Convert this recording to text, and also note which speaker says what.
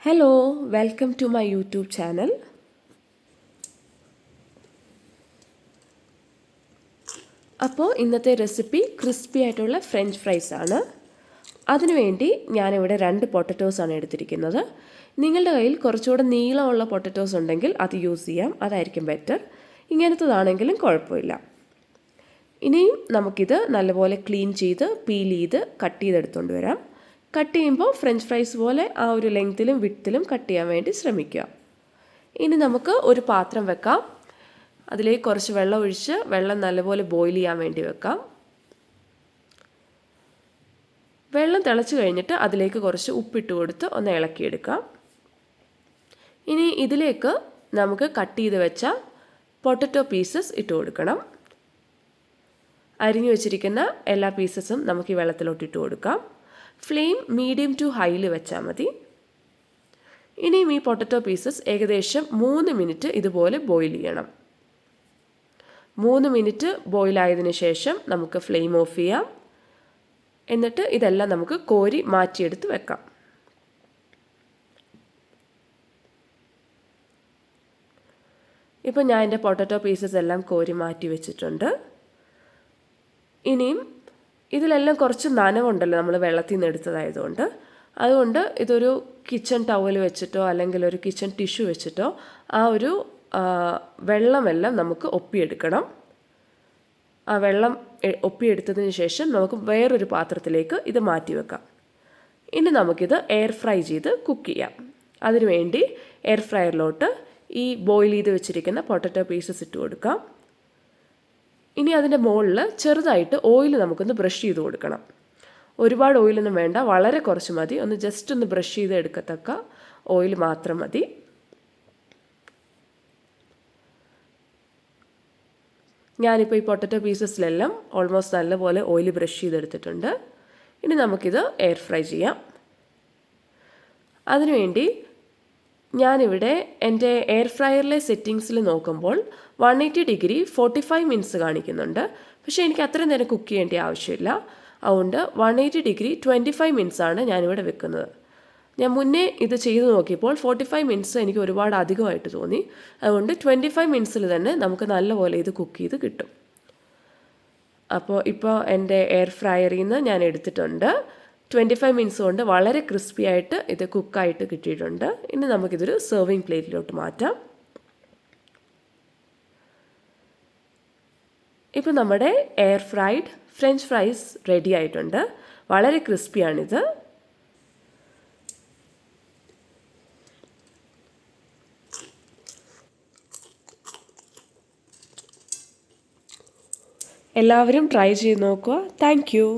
Speaker 1: Hello, welcome to my YouTube channel. അപ്പോൾ ഇന്നത്തെ recipe crispy ആയിട്ടുള്ള ഫ്രഞ്ച് ഫ്രൈസ് ആണ്. അതിനുവേണ്ടി ഞാനിവിടെ 2 പൊട്ടറ്റോസാണ് എടുത്തിരിക്കുന്നത്. നിങ്ങളുടെ കയ്യിൽ കുറച്ചുകൂടെ നീളമുള്ള പൊട്ടറ്റോസ് ഉണ്ടെങ്കിൽ അത് യൂസ് ചെയ്യാം, അതായിരിക്കും ബെറ്റർ. ഇങ്ങനത്തതാണെങ്കിലും കുഴപ്പമില്ല. ഇനിയും നമുക്കിത് നല്ലപോലെ ക്ലീൻ ചെയ്ത് പീൽ ചെയ്ത് കട്ട് ചെയ്തെടുത്തുകൊണ്ട് വരാം. കട്ട് ചെയ്യുമ്പോൾ ഫ്രഞ്ച് ഫ്രൈസ് പോലെ ആ ഒരു ലെങ്ത്തിലും വിഡ്ത്തിലും കട്ട് ചെയ്യാൻ വേണ്ടി ശ്രമിക്കുക. ഇനി നമുക്ക് ഒരു പാത്രം വെക്കാം. അതിലേക്ക് കുറച്ച് വെള്ളം ഒഴിച്ച് വെള്ളം നല്ലപോലെ ബോയിൽ ചെയ്യാൻ വേണ്ടി വെക്കാം. വെള്ളം തിളച്ച് കഴിഞ്ഞിട്ട് അതിലേക്ക് കുറച്ച് ഉപ്പിട്ട് കൊടുത്ത് ഒന്ന് ഇളക്കിയെടുക്കാം. ഇനി ഇതിലേക്ക് നമുക്ക് കട്ട് ചെയ്ത് വെച്ച പൊട്ടറ്റോ പീസസ് ഇട്ട് കൊടുക്കണം. അരിഞ്ഞു വെച്ചിരിക്കുന്ന എല്ലാ പീസസും നമുക്ക് ഈ വെള്ളത്തിലോട്ട് ഇട്ട് കൊടുക്കാം. ഫ്ലെയിം മീഡിയം ടു ഹൈയിൽ വെച്ചാൽ മതി. ഇനിയും ഈ പൊട്ടറ്റോ പീസസ് ഏകദേശം 3 മിനിറ്റ് ഇതുപോലെ ബോയിൽ ചെയ്യണം. 3 മിനിറ്റ് ബോയിലായതിനു ശേഷം നമുക്ക് ഫ്ലെയിം ഓഫ് ചെയ്യാം. എന്നിട്ട് ഇതെല്ലാം നമുക്ക് കോരി മാറ്റിയെടുത്ത് വെക്കാം. ഇപ്പോൾ ഞാൻ എൻ്റെ പൊട്ടറ്റോ പീസസ് എല്ലാം കോരി മാറ്റി വെച്ചിട്ടുണ്ട്. ഇനിയും ഇതിലെല്ലാം കുറച്ച് നനവുണ്ടല്ലോ, നമ്മൾ വെള്ളത്തിൽ നിന്ന് എടുത്തതായതുകൊണ്ട്. അതുകൊണ്ട് ഇതൊരു കിച്ചൺ ടവൽ വെച്ചിട്ടോ അല്ലെങ്കിൽ ഒരു കിച്ചൺ ടിഷ്യൂ വെച്ചിട്ടോ ആ ഒരു വെള്ളമെല്ലാം നമുക്ക് ഒപ്പിയെടുക്കണം. ആ വെള്ളം ഒപ്പിയെടുത്തതിന് ശേഷം നമുക്ക് വേറൊരു പാത്രത്തിലേക്ക് ഇത് മാറ്റി വെക്കാം. ഇനി നമുക്കിത് എയർ ഫ്രൈ ചെയ്ത് കുക്ക് ചെയ്യാം. അതിനുവേണ്ടി എയർ ഫ്രയറിലോട്ട് ഈ ബോയിൽ ചെയ്ത് വെച്ചിരിക്കുന്ന പൊട്ടറ്റോ പീസസ് ഇട്ട് കൊടുക്കാം. ഇനി അതിൻ്റെ മുകളിൽ ചെറുതായിട്ട് ഓയിൽ നമുക്കൊന്ന് ബ്രഷ് ചെയ്ത് കൊടുക്കണം. ഒരുപാട് ഓയിലൊന്നും വേണ്ട, വളരെ കുറച്ച് മതി. ഒന്ന് ജസ്റ്റ് ഒന്ന് ബ്രഷ് ചെയ്ത് എടുക്കത്തക്ക ഓയിൽ മാത്രം മതി. ഞാനിപ്പോൾ ഈ പൊട്ടറ്റോ പീസസിലെല്ലാം ഓൾമോസ്റ്റ് നല്ലപോലെ ഓയിൽ ബ്രഷ് ചെയ്തെടുത്തിട്ടുണ്ട്. ഇനി നമുക്കിത് എയർ ഫ്രൈ ചെയ്യാം. അതിനുവേണ്ടി ഞാനിവിടെ എൻ്റെ എയർ ഫ്രയറിലെ സെറ്റിങ്സിൽ നോക്കുമ്പോൾ 180 ഡിഗ്രി 45 മിനിറ്റ്സ് കാണിക്കുന്നുണ്ട്. പക്ഷേ എനിക്ക് അത്രയും നേരം കുക്ക് ചെയ്യേണ്ട ആവശ്യമില്ല. അതുകൊണ്ട് 180 ഡിഗ്രി 25 മിനിറ്റ്സ് ആണ് ഞാനിവിടെ വെക്കുന്നത്. ഞാൻ മുന്നേ ഇത് ചെയ്ത് നോക്കിയപ്പോൾ 45 മിനിറ്റ്സ് എനിക്ക് ഒരുപാട് അധികമായിട്ട് തോന്നി. അതുകൊണ്ട് 25 മിനിറ്റ്സിൽ തന്നെ നമുക്ക് നല്ലപോലെ ഇത് കുക്ക് ചെയ്ത് കിട്ടും. ഇപ്പോൾ എൻ്റെ എയർ ഫ്രയറിൽ നിന്ന് ഞാൻ എടുത്തിട്ടുണ്ട്. 25 മിനിറ്റ്സ് കൊണ്ട് വളരെ ക്രിസ്പി ആയിട്ട് ഇത് കുക്കായിട്ട് കിട്ടിയിട്ടുണ്ട്. ഇനി നമുക്കിതൊരു സെർവിങ് പ്ലേറ്റിലോട്ട് മാറ്റാം. ഇപ്പോൾ നമ്മുടെ air fried French fries ready ആയിട്ടുണ്ട്. വളരെ ക്രിസ്പിയാണിത്. എല്ലാവരും ട്രൈ ചെയ്ത് നോക്കുക. Thank you.